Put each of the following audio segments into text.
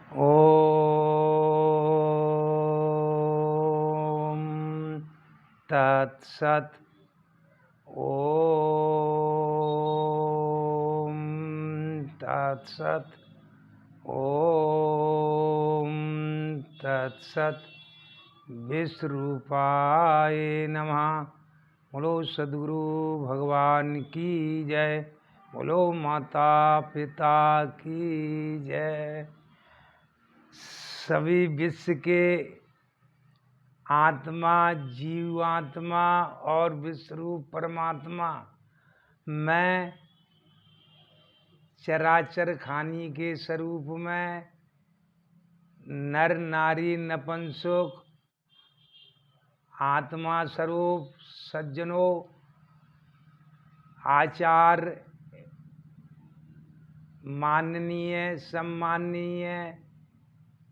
ओम तत्सत। ओम तत्सत। ओम तत्सत। विश्वरूपाय नमः। बोलो सद्गुरु भगवान की जय। बोलो माता पिता की जय। सभी विश्व के आत्मा, जीवात्मा और विश्वरूप परमात्मा मैं चराचर खानी के स्वरूप में नर नारी नपुंसक आत्मा स्वरूप सज्जनों, आचार्य, माननीय, सम्माननीय,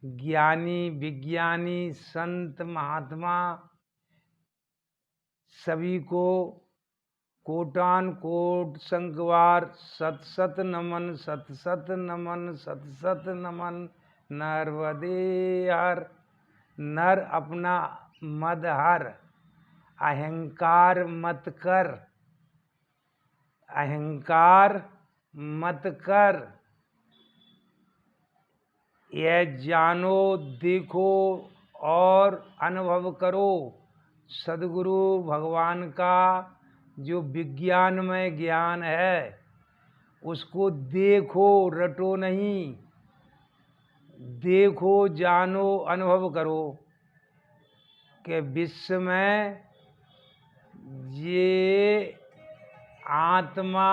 ज्ञानी, विज्ञानी, संत, महात्मा सभी को कोटान कोट संगवार सत सत नमन, सत सत नमन, सत सत नमन। नर्वदे हर। नर अपना मद हर, अहंकार मत कर, अहंकार मत कर। यह जानो, देखो और अनुभव करो सद्गुरु भगवान का जो विज्ञानमय ज्ञान है उसको देखो, रटो नहीं। देखो, जानो, अनुभव करो कि विश्व में ये आत्मा,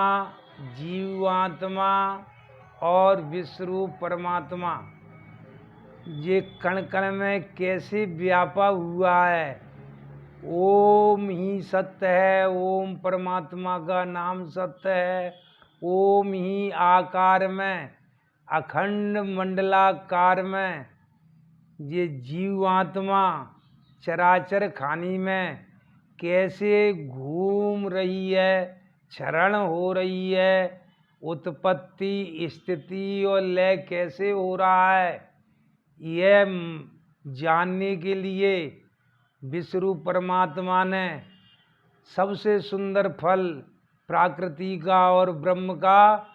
जीवात्मा और विश्वरूप परमात्मा ये कण कण में कैसे व्यापा हुआ है। ओम ही सत्य है, ओम परमात्मा का नाम सत्य है। ओम ही आकार में, अखंड मंडलाकार में ये जीवात्मा चराचर खानी में कैसे घूम रही है, क्षरण हो रही है, उत्पत्ति, स्थिति और लय कैसे हो रहा है, यह जानने के लिए विश्वरूप परमात्मा ने सबसे सुंदर फल प्रकृति का और ब्रह्म का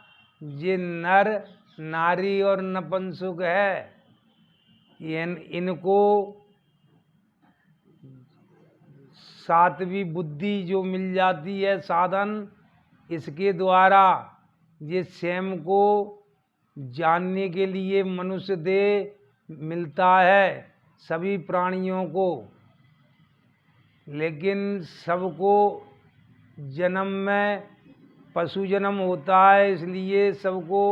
ये नर, नारी और नपुंसक है। इनको सातवीं बुद्धि जो मिल जाती है साधन, इसके द्वारा ये स्वयं को जानने के लिए मनुष्य देह मिलता है सभी प्राणियों को। लेकिन सबको जन्म में पशु जन्म होता है, इसलिए सबको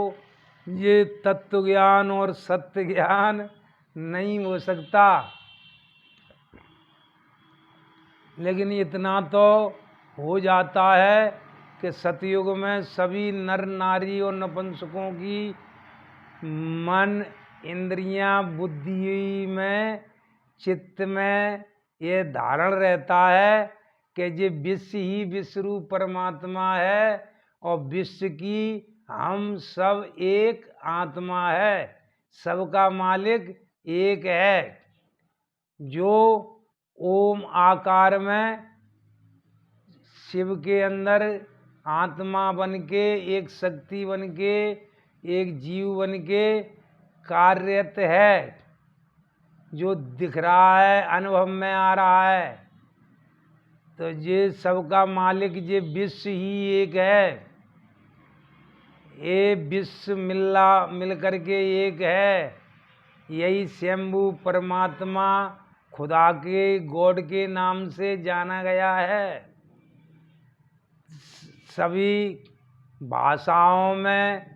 ये तत्व ज्ञान और सत्य ज्ञान नहीं हो सकता। लेकिन इतना तो हो जाता है कि सतयुग में सभी नर नारी और नपुंसकों की मन, इंद्रियां, बुद्धि में, चित्त में ये धारण रहता है कि ये विश्व ही विश्वरूप परमात्मा है और विश्व की हम सब एक आत्मा है, सबका मालिक एक है। जो ओम आकार में शिव के अंदर आत्मा बन के, एक शक्ति बन के, एक जीव बन के कार्यरत है, जो दिख रहा है, अनुभव में आ रहा है। तो ये सबका मालिक ये विश्व ही एक है। ये विश्व मिल करके एक है। यही शंभु परमात्मा खुदा के, गॉड के नाम से जाना गया है। सभी भाषाओं में,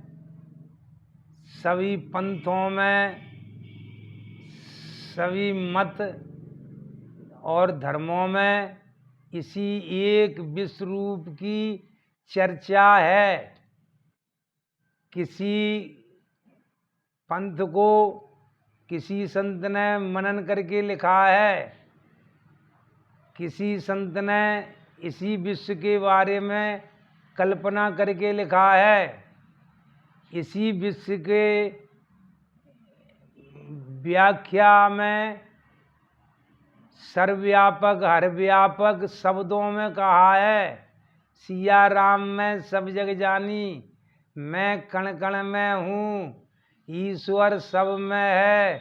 सभी पंथों में, सभी मत और धर्मों में इसी एक विश्वरूप की चर्चा है। किसी पंथ को किसी संत ने मनन करके लिखा है, किसी संत ने इसी विश्व के बारे में कल्पना करके लिखा है। इसी विश्व के व्याख्या में सर्वव्यापक हर व्यापक शब्दों में कहा है। सिया राम में सब जग जानी, मैं कण कण में हूँ, ईश्वर सब में है।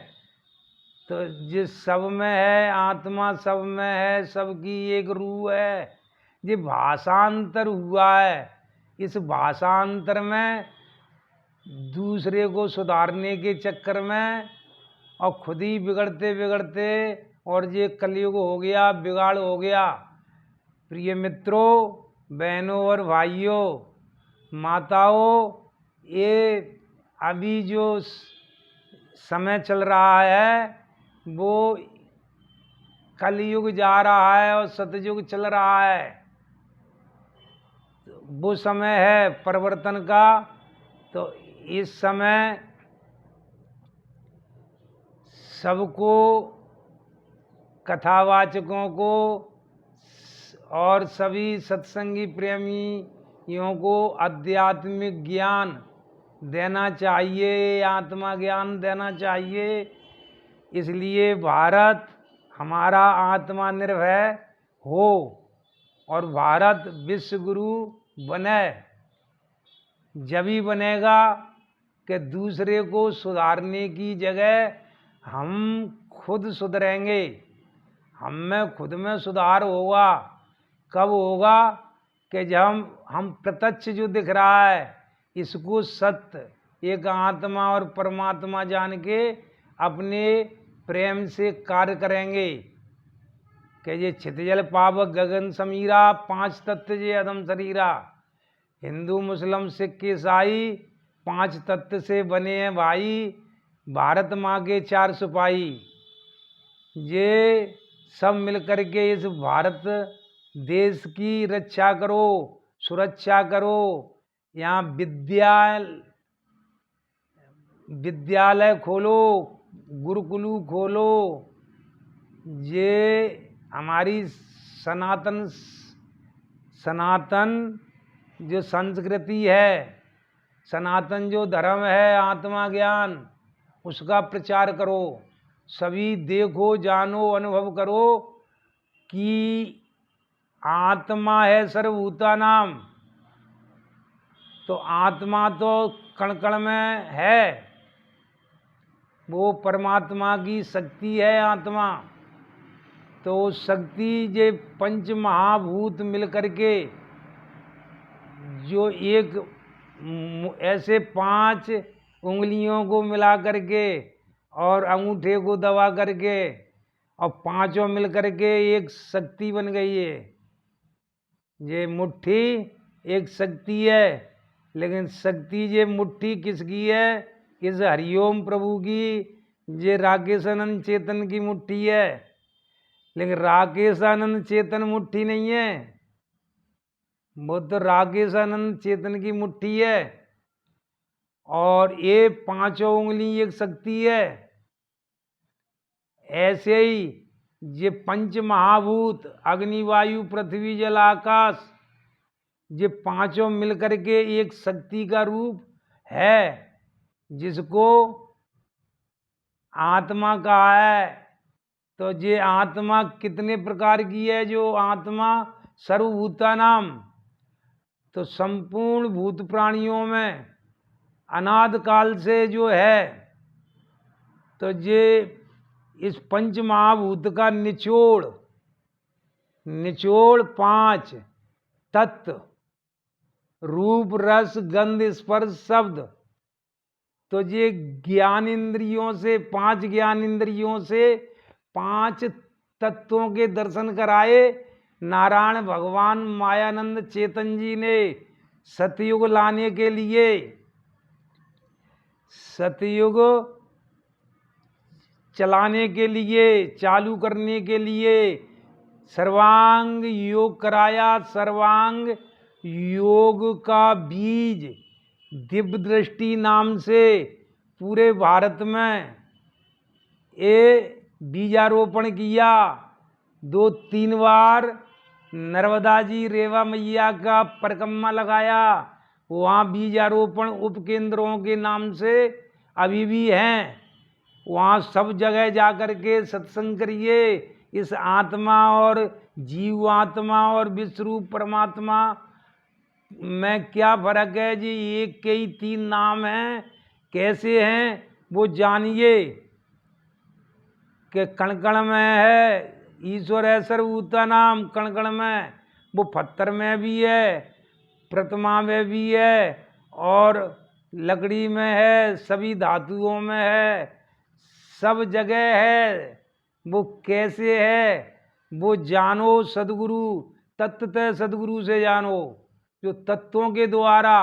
तो जिस सब में है, आत्मा सब में है, सबकी एक रूह है। ये भाषांतर हुआ है। इस भाषांतर में दूसरे को सुधारने के चक्कर में और खुद ही बिगड़ते बिगड़ते और ये कलयुग हो गया, बिगाड़ हो गया। प्रिय मित्रों, बहनों और भाइयों, माताओं, ये अभी जो समय चल रहा है वो कलयुग जा रहा है और सतयुग चल रहा है। वो समय है परिवर्तन का। तो इस समय सबको, कथावाचकों को और सभी सत्संगी प्रेमियों को आध्यात्मिक ज्ञान देना चाहिए, आत्मा ज्ञान देना चाहिए। इसलिए भारत हमारा आत्मनिर्भर हो और भारत विश्व गुरु बने। जब ही बनेगा कि दूसरे को सुधारने की जगह हम खुद सुधरेंगे, हम में खुद में सुधार होगा। कब होगा कि जब हम प्रत्यक्ष जो दिख रहा है इसको सत्य, एक आत्मा और परमात्मा जान के अपने प्रेम से कार्य करेंगे। कि ये छितजल पावक गगन समीरा, पांच तत्व जे अदम शरीरा। हिंदू मुस्लिम सिख ईसाई पांच तत्व से बने हैं भाई। भारत माँ के चार सिपाही, ये सब मिलकर के इस भारत देश की रक्षा करो, सुरक्षा करो। यहाँ विद्यालय खोलो, गुरुकुलु खोलो। ये हमारी सनातन जो संस्कृति है, सनातन जो धर्म है, आत्मा ज्ञान, उसका प्रचार करो। सभी देखो, जानो, अनुभव करो कि आत्मा है सर्वभूता नाम। तो आत्मा तो कण कण में है, वो परमात्मा की शक्ति है आत्मा। तो शक्ति जे पंच महाभूत मिलकर के जो एक ऐसे पांच उंगलियों को मिला करके और अंगूठे को दबा करके और पांचों मिल करके एक शक्ति बन गई है। ये मुट्ठी एक शक्ति है, लेकिन शक्ति ये मुट्ठी किसकी है? इस हरिओम प्रभु की। ये राकेशानंद चेतन की मुट्ठी है, लेकिन राकेशानंद चेतन मुट्ठी नहीं है। वो तो राकेशानंद चेतन की मुट्ठी है और ये पांचों उंगली एक शक्ति है। ऐसे ही ये पंच महाभूत अग्नि वायु पृथ्वी जल आकाश, ये पांचों मिलकर के एक शक्ति का रूप है, जिसको आत्मा कहा है। तो ये आत्मा कितने प्रकार की है? जो आत्मा सर्वभूता नाम, तो संपूर्ण भूत प्राणियों में अनाद काल से जो है, तो ये इस पंच महाभूत का निचोड़ पांच तत्व, रूप रस गंध स्पर्श शब्द। तो ये ज्ञान इंद्रियों से, पांच ज्ञान इंद्रियों से पांच तत्वों के दर्शन कराए नारायण भगवान मायानंद चेतन जी ने सतयुग लाने के लिए। सतयुग चलाने के लिए, चालू करने के लिए सर्वांग योग कराया। सर्वांग योग का बीज दिव्य दृष्टि नाम से पूरे भारत में ये बीजारोपण किया। 2-3 बार नर्मदा जी रेवा मैया का परिक्रमा लगाया। वहाँ बीजारोपण उपकेंद्रों के नाम से अभी भी हैं। वहाँ सब जगह जा कर के सत्संग करिए। इस आत्मा और जीव आत्मा और विश्वरूप परमात्मा में क्या फर्क है जी? एक के ही 3 नाम हैं, कैसे हैं वो जानिए। कि कण कण में है ईश्वर है सर्वभूता नाम, कण कण में, वो पत्थर में भी है, प्रतिमा में भी है, और लकड़ी में है, सभी धातुओं में है, सब जगह है। वो कैसे है वो जानो सदगुरु, तत्वतः सदगुरु से जानो, जो तत्वों के द्वारा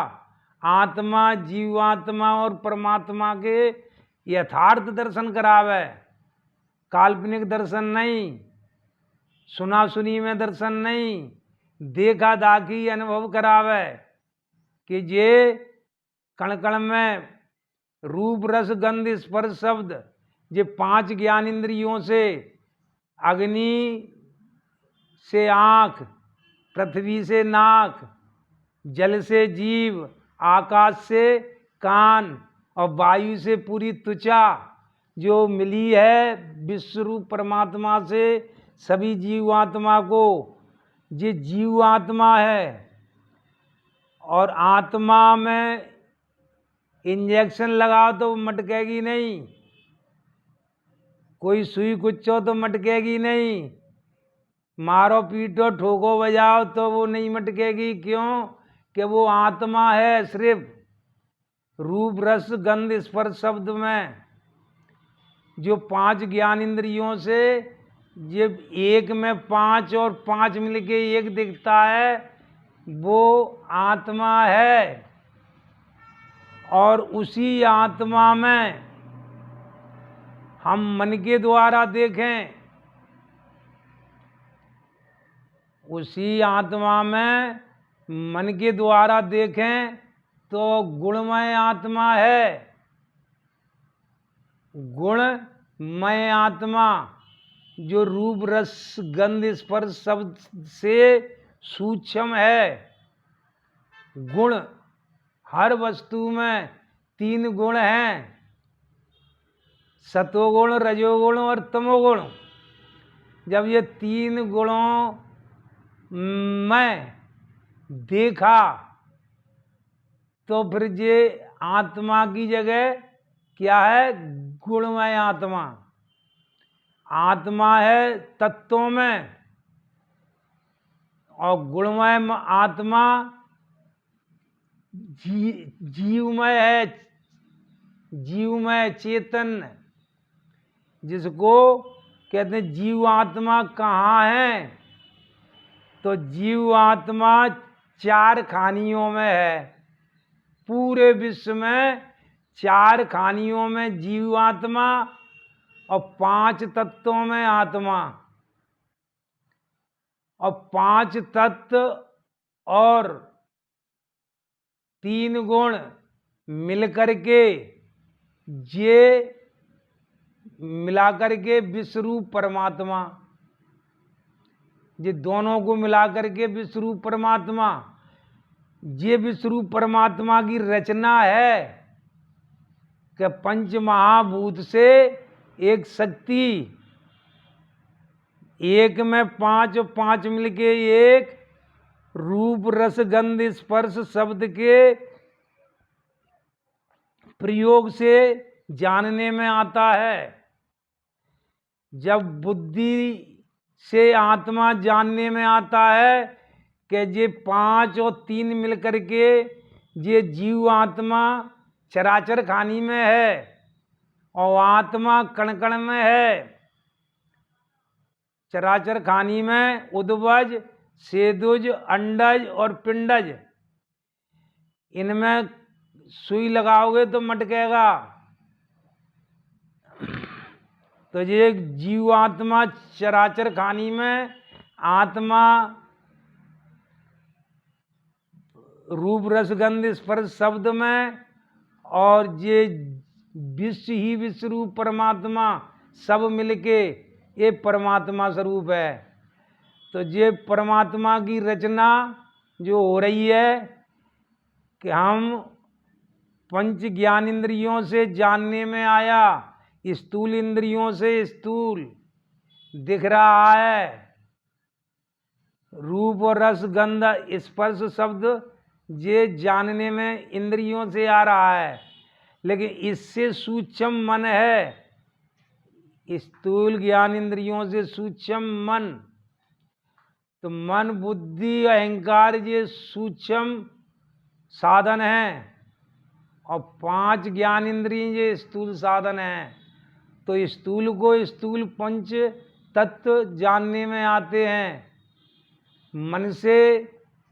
आत्मा, जीवात्मा और परमात्मा के यथार्थ दर्शन करावे। काल्पनिक दर्शन नहीं, सुना सुनी में दर्शन नहीं, देखा दाखी अनुभव करावे। कि ये कण कण में रूप रस गंध स्पर्श शब्द, ये 5 ज्ञान इंद्रियों से, अग्नि से आँख, पृथ्वी से नाक, जल से जीव, आकाश से कान और वायु से पूरी त्वचा जो मिली है विश्वरूप परमात्मा से सभी जीवात्मा को, ये जीवात्मा है। और आत्मा में इंजेक्शन लगाओ तो मटकेगी नहीं, कोई सुई कुचो तो मटकेगी नहीं, मारो पीटो ठोको बजाओ तो वो नहीं मटकेगी। क्यों? कि वो आत्मा है सिर्फ रूप रस गंध स्पर्श शब्द में। जो 5 ज्ञान इंद्रियों से ये एक में 5 और 5 मिलके एक दिखता है, वो आत्मा है। और उसी आत्मा में हम मन के द्वारा देखें, उसी आत्मा में मन के द्वारा देखें तो गुणमय आत्मा है। गुणमय आत्मा जो रूप रस गंध स्पर्श शब्द से सूक्ष्म है। गुण, हर वस्तु में 3 गुण हैं, सतोगुण, रजोगुण और तमोगुण। जब ये 3 गुणों में देखा तो फिर ये आत्मा की जगह क्या है? गुणमय आत्मा। आत्मा है तत्वों में और गुणमय आत्मा जीवमय है, जीवमय चेतन, जिसको कहते हैं जीव आत्मा कहाँ है? तो जीव आत्मा 4 खानियों में है। पूरे विश्व में 4 खानियों में जीव आत्मा और 5 तत्वों में आत्मा। और 5 तत्व और 3 गुण मिलकर के ये मिलाकर के विश्वरूप परमात्मा, ये दोनों को मिलाकर के विश्वरूप परमात्मा, ये विश्वरूप परमात्मा की रचना है कि 5 महाभूत से एक शक्ति, एक में 5 और 5 मिलके एक, रूप रस गंध स्पर्श शब्द के प्रयोग से जानने में आता है। जब बुद्धि से आत्मा जानने में आता है कि ये 5 और 3 मिलकर के ये जीव आत्मा चराचर खानी में है और आत्मा कण कण में है। चराचर खानी में उद्वज, सेदुज, अंडज और पिंडज, इनमें सुई लगाओगे तो मटकेगा। तो ये जीव आत्मा चराचर खानी में, आत्मा रूप रस गंध स्पर्श शब्द में, और ये विश्व ही विश्वरूप परमात्मा सब मिलके ये परमात्मा स्वरूप है। तो ये परमात्मा की रचना जो हो रही है कि हम 5 ज्ञान इंद्रियों से जानने में आया, स्थूल इंद्रियों से स्थूल दिख रहा है, रूप और रस गंध स्पर्श शब्द ये जानने में इंद्रियों से आ रहा है, लेकिन इससे सूक्ष्म मन है, स्थूल ज्ञान इंद्रियों से सूक्ष्म मन। तो मन बुद्धि अहंकार ये सूक्ष्म साधन हैं और 5 ज्ञान इंद्रिय ये स्थूल साधन हैं। तो स्थूल को स्थूल पंच तत्व जानने में आते हैं, मन से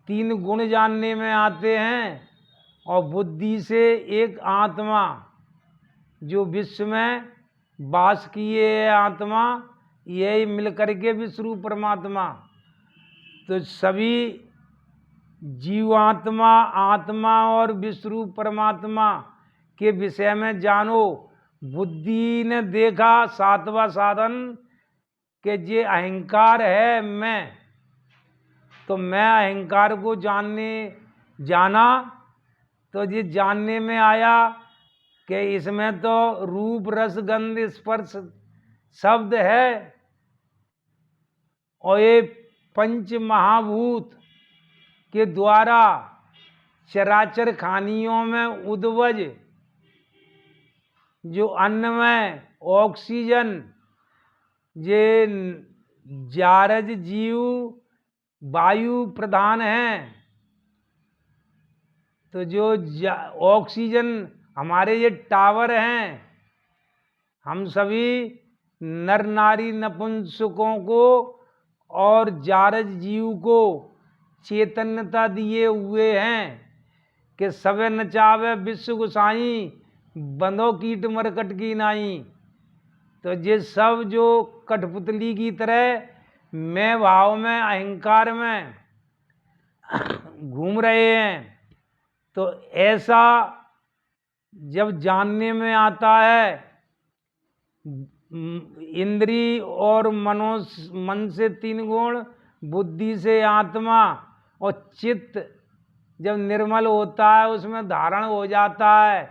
3 गुण जानने में आते हैं और बुद्धि से एक आत्मा जो विश्व में वास किए है आत्मा, यही मिलकर के विश्व परमात्मा। तो सभी जीवात्मा आत्मा और विश्व परमात्मा के विषय में जानो। बुद्धि ने देखा 7वां साधन कि ये अहंकार है मैं, तो मैं अहंकार को जाना तो ये जानने में आया कि इसमें तो रूप रस गंध स्पर्श शब्द है और ये 5 महाभूत के द्वारा चराचर खानियों में उद्वज जो अन्न में ऑक्सीजन ये जारज जीव वायु प्रधान है। तो जो ऑक्सीजन हमारे ये टावर हैं, हम सभी नर नारी नपुंसकों को और जारज जीव को चैतन्यता दिए हुए हैं कि सबे नचावे विश्व गुसाई बंदो कीट मरकट की नाई। तो ये सब जो कठपुतली की तरह मैं भाव में अहंकार में घूम रहे हैं, तो ऐसा जब जानने में आता है इंद्री और मन से 3 गुण, बुद्धि से आत्मा और चित्त जब निर्मल होता है उसमें धारण हो जाता है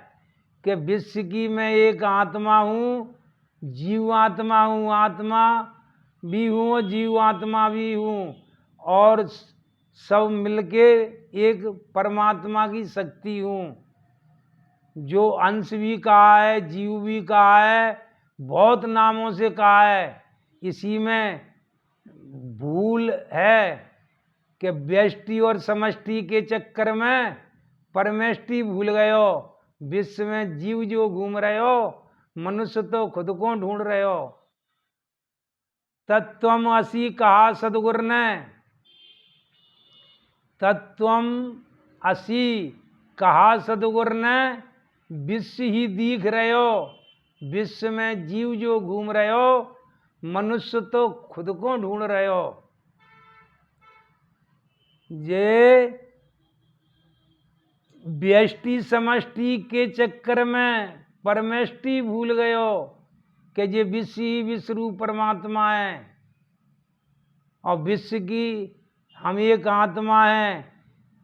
कि विश्व की मैं एक आत्मा हूँ, जीवात्मा हूँ, आत्मा भी हूँ जीवात्मा भी हूँ और सब मिलके एक परमात्मा की शक्ति हूँ। जो अंश भी कहा है, जीव भी कहा है, बहुत नामों से कहा है। इसी में भूल है कि व्यष्टि और समष्टि के चक्कर में परमेष्टि भूल गए हो। विश्व में जीव जो घूम रहे हो, मनुष्य तो खुद को ढूंढ रहे हो। तत्वम असी कहा सदगुरु ने, तत्वम असी कहा सदगुरु ने, विश्व ही दिख रहे हो, विश्व में जीव जो घूम रहे हो, मनुष्य तो खुद को ढूंढ रहे हो। ये व्यष्टि समष्टि के चक्कर में परमेष्टि भूल गए हो कि ये विश्व ही विश्व परमात्मा है और विश्व की हम एक आत्मा है,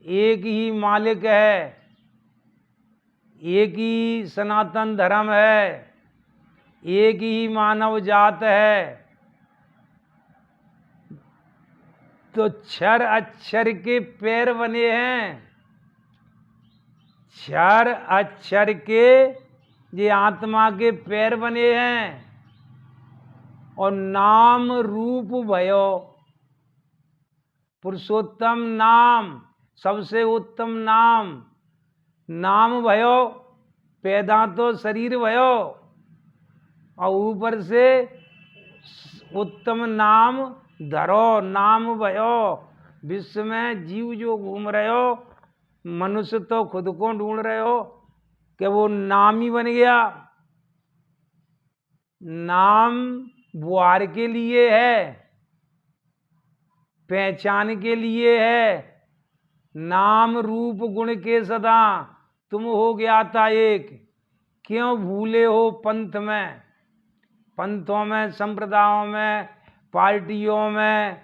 एक ही मालिक है, एक ही सनातन धर्म है, एक ही मानव जात है। तो क्षर अक्षर के पैर बने हैं, क्षर अक्षर के ये आत्मा के पैर बने हैं और नाम रूप भयो, पुरुषोत्तम नाम सबसे उत्तम नाम भयो, पैदा तो शरीर भयो और ऊपर से उत्तम नाम धरो, नाम भयो। विश्व में जीव जो घूम रहे हो, मनुष्य तो खुद को ढूंढ रहे हो कि वो नाम ही बन गया। नाम बुहार के लिए है, पहचान के लिए है, नाम रूप गुण के सदा तुम हो गया था एक। क्यों भूले हो पंथ में, पंथों में, संप्रदायों में, पार्टियों में,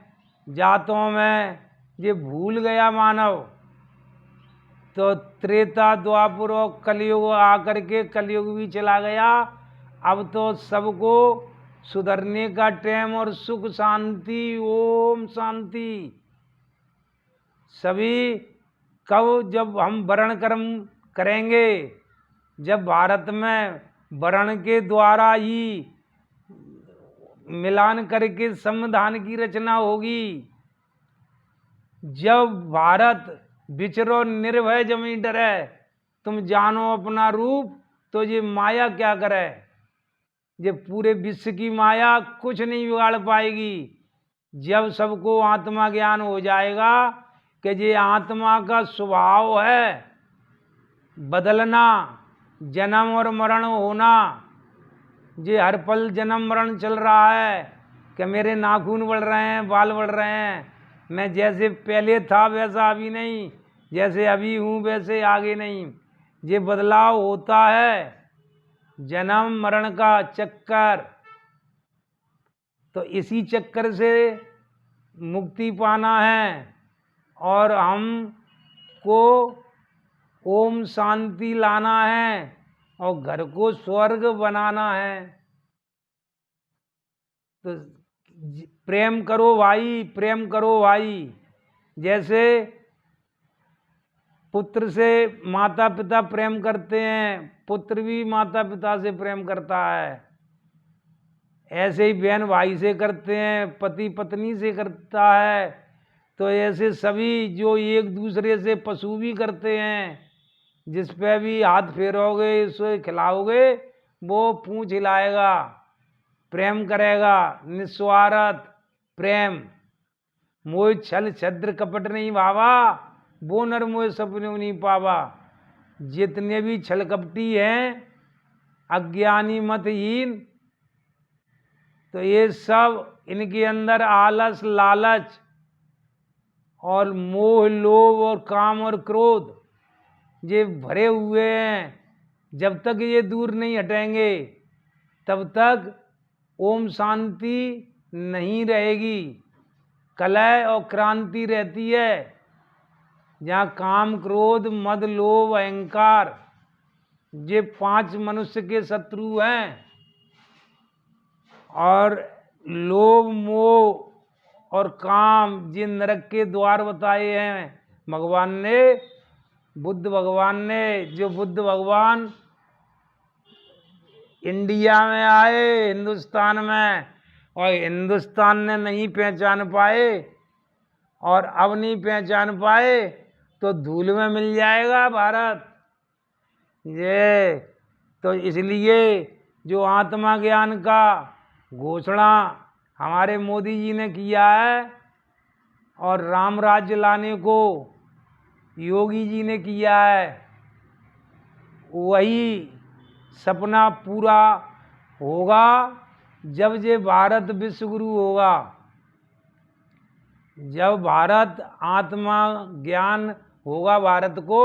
जातों में, ये भूल गया मानव। तो त्रेता द्वापर और कलयुग आकर के कलयुग भी चला गया, अब तो सबको सुधरने का टाइम और सुख शांति। ओम शांति। सभी कब जब हम वर्ण कर्म करेंगे, जब भारत में वर्ण के द्वारा ही मिलान करके संविधान की रचना होगी, जब भारत विचरो निर्भय जमी डरे, तुम जानो अपना रूप तो ये माया क्या करे। ये पूरे विश्व की माया कुछ नहीं बिगाड़ पाएगी। जब सबको आत्मा ज्ञान हो जाएगा कि ये आत्मा का स्वभाव है बदलना, जन्म और मरण होना। ये हर पल जन्म मरण चल रहा है कि मेरे नाखून बढ़ रहे हैं, बाल बढ़ रहे हैं, मैं जैसे पहले था वैसा अभी नहीं, जैसे अभी हूँ वैसे आगे नहीं। ये बदलाव होता है, जन्म मरण का चक्कर। तो इसी चक्कर से मुक्ति पाना है और हमको ओम शांति लाना है और घर को स्वर्ग बनाना है। तो प्रेम करो भाई, प्रेम करो भाई। जैसे पुत्र से माता पिता प्रेम करते हैं, पुत्र भी माता पिता से प्रेम करता है। ऐसे ही बहन भाई से करते हैं, पति पत्नी से करता है। तो ऐसे सभी जो एक दूसरे से पशु भी करते हैं, जिस पे भी हाथ फेरोगे, उसे खिलाओगे, वो पूंछ हिलाएगा, प्रेम करेगा। निस्वार्थ प्रेम। मोह छल छद्र कपट नहीं भावा, वो नर मोह सपने नहीं पावा। जितने भी छल कपटी हैं, अज्ञानी मतहीन, तो ये सब इनके अंदर आलस लालच और मोह लोभ और काम और क्रोध ये भरे हुए हैं। जब तक ये दूर नहीं हटेंगे तब तक ओम शांति नहीं रहेगी। कलह और क्रांति रहती है। जहाँ काम क्रोध मद लोभ अहंकार ये 5 मनुष्य के शत्रु हैं। और लोभ मोह और काम जिन नरक के द्वार बताए हैं भगवान ने, बुद्ध भगवान ने। जो बुद्ध भगवान इंडिया में आए, हिंदुस्तान में, और हिंदुस्तान ने नहीं पहचान पाए और अब नहीं पहचान पाए तो धूल में मिल जाएगा भारत। ये तो इसलिए जो आत्मा ज्ञान का घोषणा हमारे मोदी जी ने किया है और राम राज्य लाने को योगी जी ने किया है, वही सपना पूरा होगा जब ये भारत विश्व गुरु होगा। जब भारत आत्मा ज्ञान होगा भारत को,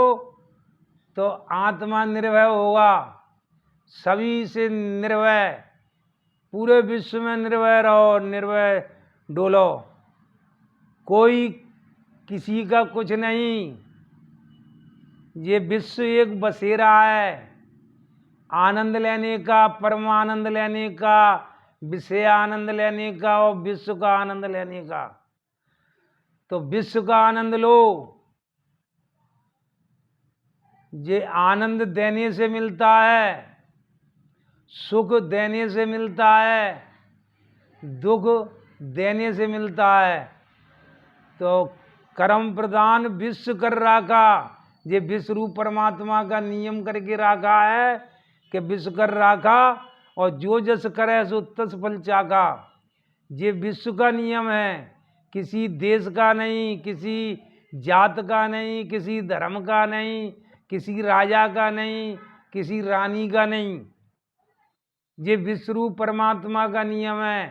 तो आत्मा निर्भय होगा, सभी से निर्भय। पूरे विश्व में निर्भय रहो, निर्भय डोलो, कोई किसी का कुछ नहीं। ये विश्व एक बसेरा है, आनंद लेने का, परमानंद लेने का, विषय आनंद लेने का और विश्व का आनंद लेने का। तो विश्व का आनंद लो। ये आनंद देने से मिलता है, सुख देने से मिलता है, दुख देने से मिलता है। तो कर्म प्रदान विश्व कर रखा, ये विश्व रूप परमात्मा का नियम करके रखा है कि विश्व कर रखा और जो जस करे सो तस फल चाखा। ये विश्व का नियम है, किसी देश का नहीं, किसी जात का नहीं, किसी धर्म का नहीं, किसी राजा का नहीं, किसी रानी का नहीं। ये विश्वरूप परमात्मा का नियम है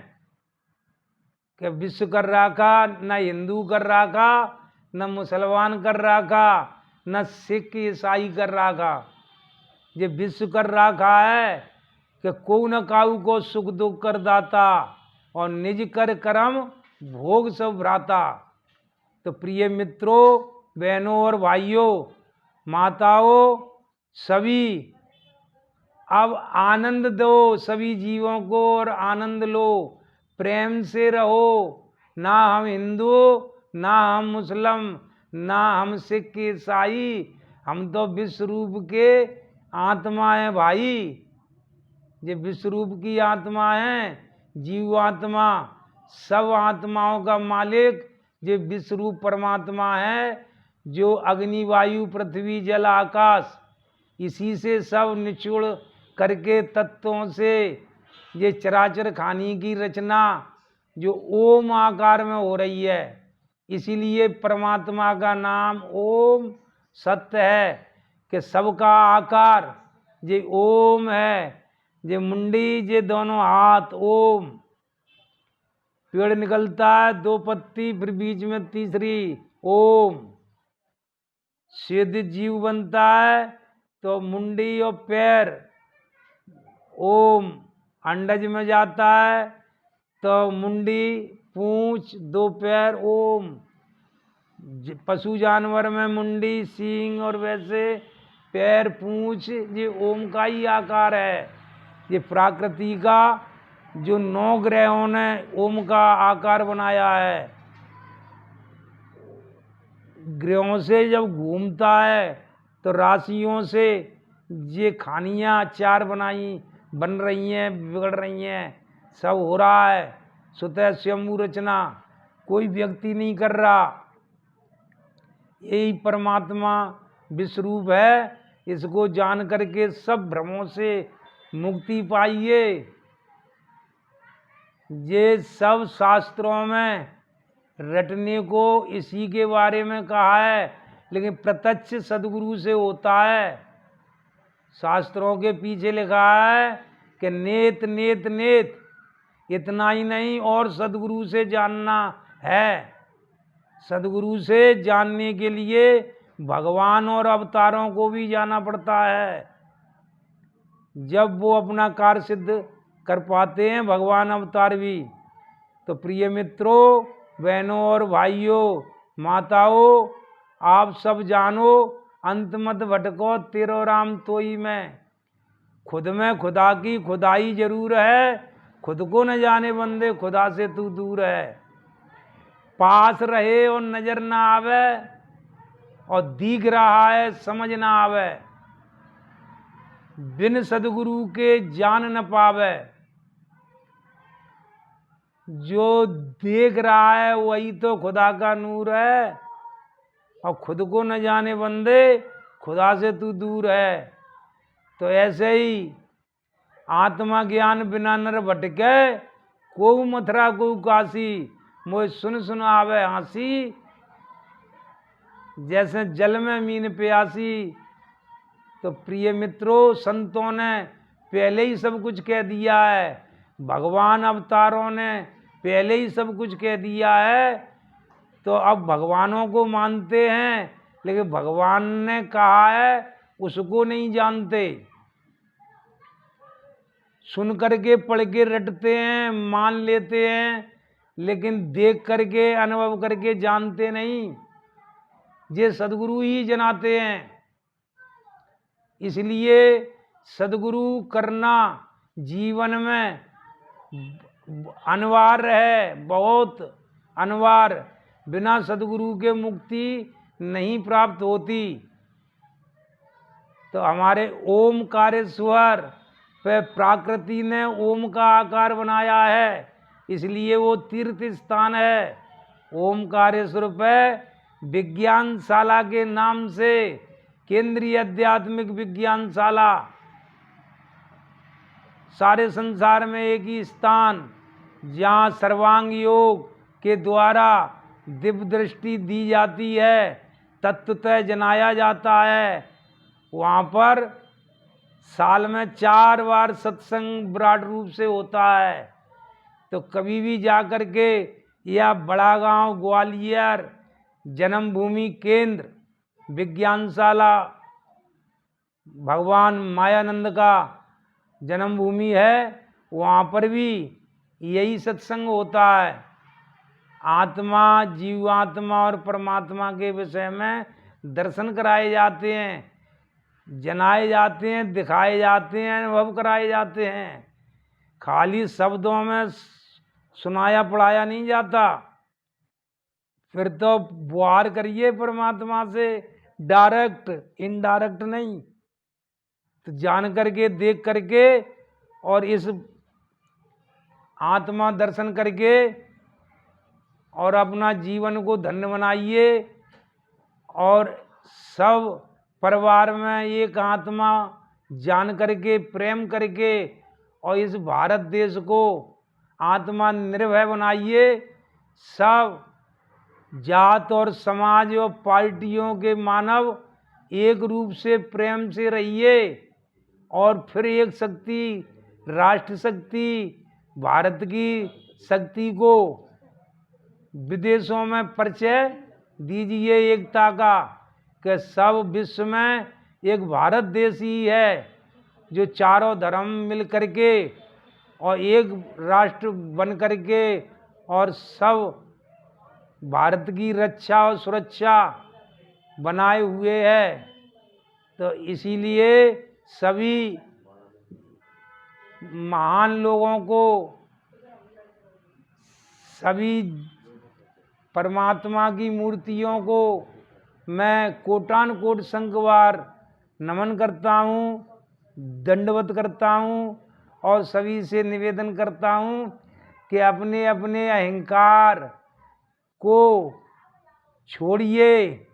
कि विश्व कर रखा, न हिंदू कर रखा, न मुसलमान कर रखा, न सिख ईसाई कर रखा। ये विश्व कर रखा है कि को न काऊ को सुख दुख कर दाता और निज कर कर्म भोग सब भ्राता। तो प्रिय मित्रों, बहनों और भाइयों, माताओं, सभी अब आनंद दो सभी जीवों को और आनंद लो, प्रेम से रहो। ना हम हिंदू, ना हम मुस्लिम, ना हम सिख ईसाई, हम तो विश्व रूप के आत्मा है भाई। ये विश्व रूप की आत्मा है, जीव आत्मा, सब आत्माओं का मालिक ये विश्व रूप परमात्मा है, जो अग्नि वायु पृथ्वी जल आकाश इसी से सब निचोड़ करके तत्वों से ये चराचर खानी की रचना जो ओम आकार में हो रही है। इसीलिए परमात्मा का नाम ओम सत्य है कि सबका आकार ये ओम है। ये मुंडी ये दोनों हाथ ओम, पेड़ निकलता है दो पत्ती फिर बीच में तीसरी ओम, सिद्ध जीव बनता है तो मुंडी और पैर ओम, अंडज में जाता है तो मुंडी पूंछ दो पैर ओम, पशु जानवर में मुंडी सींग और वैसे पैर पूंछ ये ओम का ही आकार है। ये प्रकृति का जो 9 ग्रहों ने ओम का आकार बनाया है। ग्रहों से जब घूमता है तो राशियों से ये खानियाँ 4 बन रही हैं, बिगड़ रही हैं, सब हो रहा है। स्वतः स्वयंभू रचना कोई व्यक्ति नहीं कर रहा, यही परमात्मा विश्वरूप है। इसको जान करके सब भ्रमों से मुक्ति पाइए। ये सब शास्त्रों में रटने को इसी के बारे में कहा है, लेकिन प्रत्यक्ष सदगुरु से होता है। शास्त्रों के पीछे लिखा है कि नेत नेत नेत, इतना ही नहीं और सदगुरु से जानना है। सदगुरु से जानने के लिए भगवान और अवतारों को भी जाना पड़ता है। जब वो अपना कार्य सिद्ध कर पाते हैं भगवान अवतार भी। तो प्रिय मित्रों, बहनों और भाइयों, माताओं, आप सब जानो, अंत मत भटको तेरो राम तोई में। खुद में खुदा की खुदाई जरूर है, खुद को न जाने बंदे खुदा से तू दूर है। पास रहे और नजर ना आवे और दिख रहा है समझ ना आवे, बिन सदगुरु के जान न पावे। जो देख रहा है वही तो खुदा का नूर है, और खुद को न जाने बंदे खुदा से तू दूर है। तो ऐसे ही आत्मा ज्ञान बिना नर भटके, को मथुरा को काशी, मोह सुन सुन आवे हंसी। जैसे जल में मीन प्यासी। तो प्रिय मित्रों, संतों ने पहले ही सब कुछ कह दिया है, भगवान अवतारों ने पहले ही सब कुछ कह दिया है। तो अब भगवानों को मानते हैं, लेकिन भगवान ने कहा है उसको नहीं जानते। सुन करके पढ़ के रटते हैं, मान लेते हैं, लेकिन देख करके अनुभव करके जानते नहीं। ये सदगुरु ही जनाते हैं। इसलिए सदगुरु करना जीवन में अनिवार्य है, बहुत अनिवार्य। बिना सदगुरु के मुक्ति नहीं प्राप्त होती। तो हमारे ओमकारेश्वर पे प्रकृति ने ओम का आकार बनाया है, इसलिए वो तीर्थ स्थान है। ओमकारेश्वर पे विज्ञानशाला के नाम से केंद्रीय आध्यात्मिक विज्ञानशाला, सारे संसार में एक ही स्थान जहाँ सर्वांग योग के द्वारा दिव्य दृष्टि दी जाती है, तत्वतः जनाया जाता है। वहाँ पर साल में 4 बार सत्संग विराट रूप से होता है। तो कभी भी जा कर के, या बड़ा गांव ग्वालियर जन्मभूमि केंद्र विज्ञानशाला भगवान मायानंद का जन्मभूमि है, वहाँ पर भी यही सत्संग होता है। आत्मा, जीवात्मा और परमात्मा के विषय में दर्शन कराए जाते हैं। जनाए जाते हैं, दिखाए जाते हैं, अनुभव कराए जाते हैं। खाली शब्दों में सुनाया पढ़ाया नहीं जाता। फिर तो व्यवहार करिए परमात्मा से, डायरेक्ट, इनडायरेक्ट नहीं। तो जान करके, देख करके और इस आत्मा दर्शन करके और अपना जीवन को धन्य बनाइए। और सब परिवार में एक आत्मा जान करके, प्रेम करके और इस भारत देश को आत्मा निर्भय बनाइए। सब जात और समाज और पार्टियों के मानव एक रूप से प्रेम से रहिए और फिर एक शक्ति, राष्ट्र शक्ति, भारत की शक्ति को विदेशों में परिचय दीजिए एकता का, कि सब विश्व में एक भारत देश ही है जो चारों धर्म मिल करके और एक राष्ट्र बन करके और सब भारत की रक्षा और सुरक्षा बनाए हुए है। तो इसीलिए सभी महान लोगों को, सभी परमात्मा की मूर्तियों को मैं कोटान कोट संख्यवार नमन करता हूँ, दंडवत करता हूँ और सभी से निवेदन करता हूँ कि अपने अपने अहंकार को छोड़िए।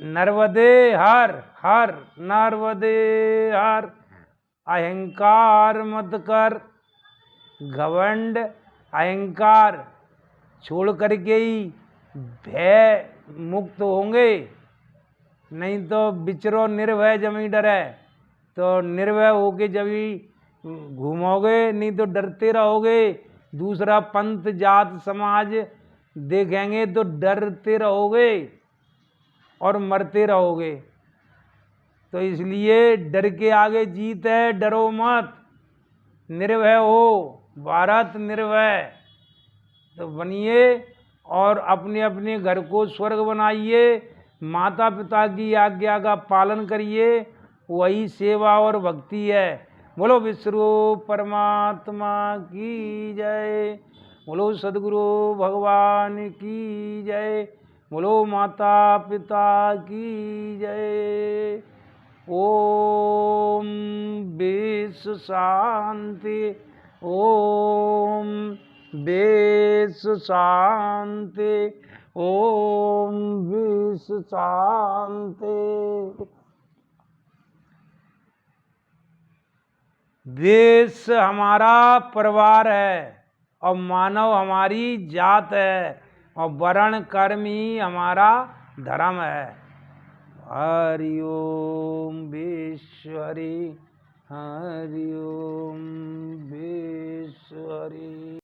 नर्वदे हर हर, नर्वदे हर। अहंकार मत कर, घमंड अहंकार छोड़ करके ही भय मुक्त होंगे। नहीं तो विचरो निर्भय जमी डरे। तो निर्भय होके जब ही घूमोगे, नहीं तो डरते रहोगे। दूसरा पंथ जात समाज देखेंगे तो डरते रहोगे और मरते रहोगे। तो इसलिए डर के आगे जीत है, डरो मत, निर्भय हो, भारत निर्भय। तो बनिए और अपने अपने घर को स्वर्ग बनाइए। माता पिता की आज्ञा का पालन करिए, वही सेवा और भक्ति है। बोलो विश्वरूप परमात्मा की जय। बोलो सद्गुरु भगवान की जय। बोलो माता पिता की जय। ओम विश्व शांति, ओम विश्व शांति, ओम विश्व शांति। देश हमारा परिवार है और मानव हमारी जात है और वर्ण कर्म ही हमारा धर्म है। हरि ओम विश्व हरि, हरि ओम विश्व हरि।